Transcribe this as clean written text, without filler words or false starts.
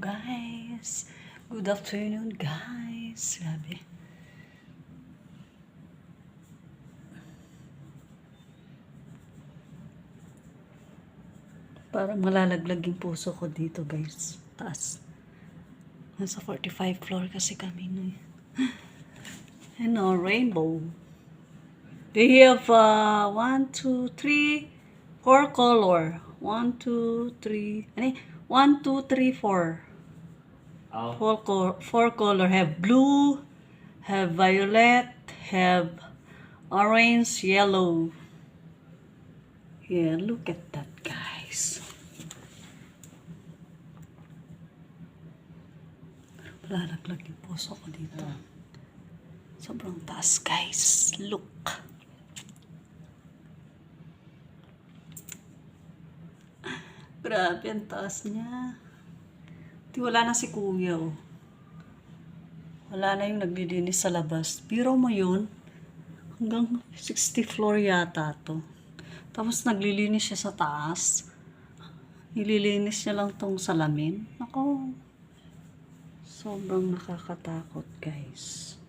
guys. Good afternoon guys. Grabe. Parang malalaglag yung puso ko dito guys. Taas. Nasa 45 floor kasi kami no. Ano, rainbow. They have 1, 2, 3, 4 color. 1, 2, 3. Ano? 1, 2, 3, 4. Four color. Have blue, have violet, have orange, yellow. Yeah, look at that, guys. Malalaglag yung puso ko dito. Sobrang taas, guys. Look. Grabe, ang taas niya. Wala na si kuya, oh. Wala na yung naglilinis sa labas. Biro mo yun, hanggang 60 floor yata to. Tapos naglilinis siya sa taas. Nililinis niya lang tong salamin. Ako, sobrang nakakatakot, guys.